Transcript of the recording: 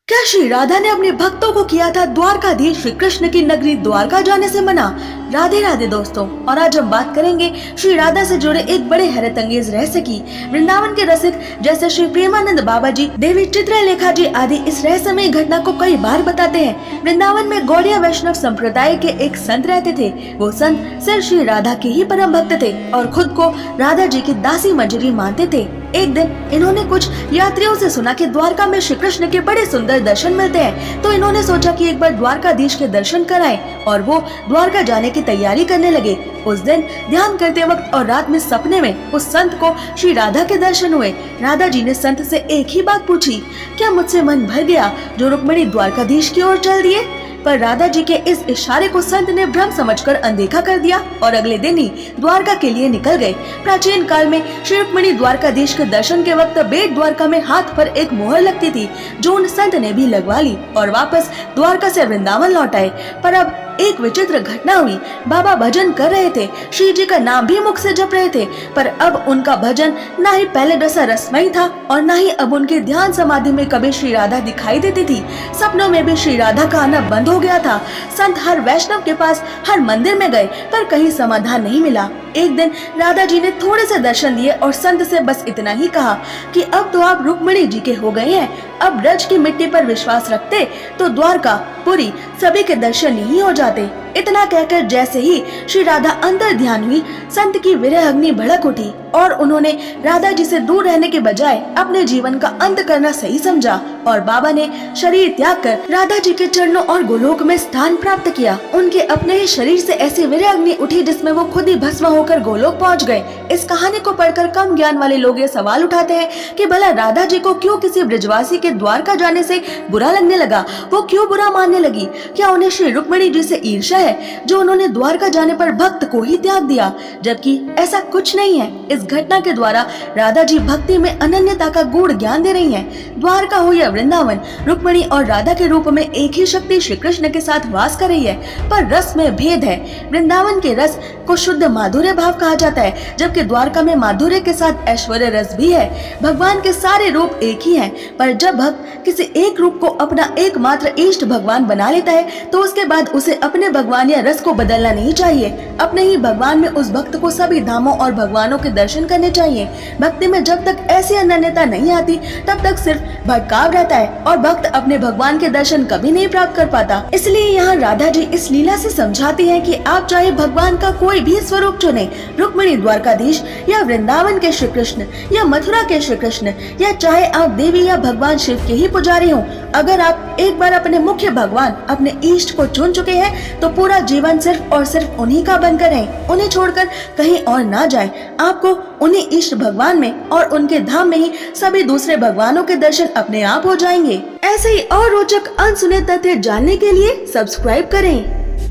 क्या श्री राधा ने अपने भक्तों को किया था द्वारकाधीश श्री कृष्ण की नगरी द्वारका जाने से मना? राधे राधे दोस्तों, और आज हम बात करेंगे श्री राधा से जुड़े एक बड़े हैरत अंगेज रहस्य की। वृंदावन के रसिक जैसे श्री प्रेमानंद बाबा जी, देवी चित्रलेखा जी आदि इस रहस्यमयी घटना को कई बार बताते हैं। वृंदावन में गौड़िया वैष्णव संप्रदाय के एक संत रहते थे। वो संत सिर्फ श्री राधा के ही परम भक्त थे और खुद को राधा जी की दासी मंजरी मानते थे। एक दिन इन्होंने कुछ यात्रियों से सुना कि द्वारका में श्री कृष्ण के बड़े सुंदर दर्शन मिलते हैं, तो इन्होंने सोचा कि एक बार द्वारकाधीश के दर्शन कराएं और वो द्वारका जाने की तैयारी करने लगे। उस दिन ध्यान करते वक्त और रात में सपने में उस संत को श्री राधा के दर्शन हुए। राधा जी ने संत से एक ही बात पूछी, क्या मुझसे मन भर गया जो रुक्मिणी द्वारकाधीश की ओर चल दिए? पर राधा जी के इस इशारे को संत ने भ्रम समझकर अनदेखा कर दिया और अगले दिन ही द्वारका के लिए निकल गए। प्राचीन काल में श्री रुक्मिणी द्वारकाधीश के दर्शन के वक्त बेट द्वारका में हाथ पर एक मोहर लगती थी, जो उन संत ने भी लगवा ली और वापस द्वारका से वृंदावन लौट आए। पर अब एक विचित्र घटना हुई। बाबा भजन कर रहे थे, श्री जी का नाम भी मुख से जप रहे थे, पर अब उनका भजन न ही पहले जैसा रसमयी था और न ही अब उनके ध्यान समाधि में कभी श्री राधा दिखाई देती थी। सपनों में भी श्री राधा का आना बंद हो गया था। संत हर वैष्णव के पास, हर मंदिर में गए, पर कहीं समाधान नहीं मिला। एक दिन राधा जी ने थोड़े से दर्शन दिए और संत से बस इतना ही कहा कि अब तो आप रुक्मिणी जी के हो गए हैं, अब ब्रज की मिट्टी पर विश्वास रखते तो द्वारका, पुरी सभी के दर्शन नहीं हो जाते। इतना कहकर जैसे ही श्री राधा अंदर ध्यान हुई, संत की विरह अग्नि भड़क उठी और उन्होंने राधा जी से दूर रहने के बजाय अपने जीवन का अंत करना सही समझा और बाबा ने शरीर त्याग कर राधा जी के चरणों और गोलोक में स्थान प्राप्त किया। उनके अपने ही शरीर से ऐसी विरह अग्नि उठी जिसमें वो खुद ही भस्म होकर गोलोक पहुंच गए। इस कहानी को पढ़कर कम ज्ञान वाले लोग ये सवाल उठाते हैं कि भला राधा जी को क्यों किसी ब्रजवासी के द्वारका जाने से बुरा लगने लगा? वो क्यों बुरा मानने लगी? क्या उन्हें श्री रुक्मिणी जी से ईर्ष्या है जो उन्होंने द्वारका जाने पर भक्त को ही त्याग दिया? जबकि ऐसा कुछ नहीं है। इस घटना के द्वारा राधा जी भक्ति में अनन्यता का गूढ़ ज्ञान दे रही हैं। द्वारका हो या वृंदावन, रुक्मिणी और राधा के रूप में एक ही शक्ति श्री कृष्ण के साथ वास कर रही है, पर रस में भेद है। वृंदावन के रस को शुद्ध माधुर्य भाव कहा जाता है, जबकि द्वारका में माधुर्य के साथ ऐश्वर्य रस भी है। भगवान के सारे रूप एक ही हैं, पर जब भक्त किसी एक रूप को अपना एकमात्र इष्ट भगवान बना लेता है, तो उसके बाद उसे अपने भगवान या रस को बदलना नहीं चाहिए। अपने ही भगवान में उस भक्त को सभी धामों और भगवानों के दर्शन करने चाहिए। भक्ति में जब तक ऐसी अनन्यता नहीं आती, तब तक सिर्फ भटकाव रहता है और भक्त अपने भगवान के दर्शन कभी नहीं प्राप्त कर पाता। इसलिए यहाँ राधा जी इस लीला से समझाती है कि आप चाहे भगवान का कोई भी स्वरूप चुने, रुक्मिणी द्वारकाधीश या वृंदावन के श्री कृष्ण या मथुरा के श्री कृष्ण, या चाहे आप देवी या भगवान शिव के ही पुजारी हो, अगर आप एक बार अपने मुख्य भगवान, अपने इष्ट को चुन चुके हैं, तो पूरा जीवन सिर्फ और सिर्फ उन्हीं का बनकर रहें, उन्हें छोड़कर कहीं और ना जाएं। आपको उन्हीं इष्ट भगवान में और उनके धाम में ही सभी दूसरे भगवानों के दर्शन अपने आप हो जाएंगे। ऐसे ही और रोचक अनसुने तथ्य जानने के लिए सब्सक्राइब करें।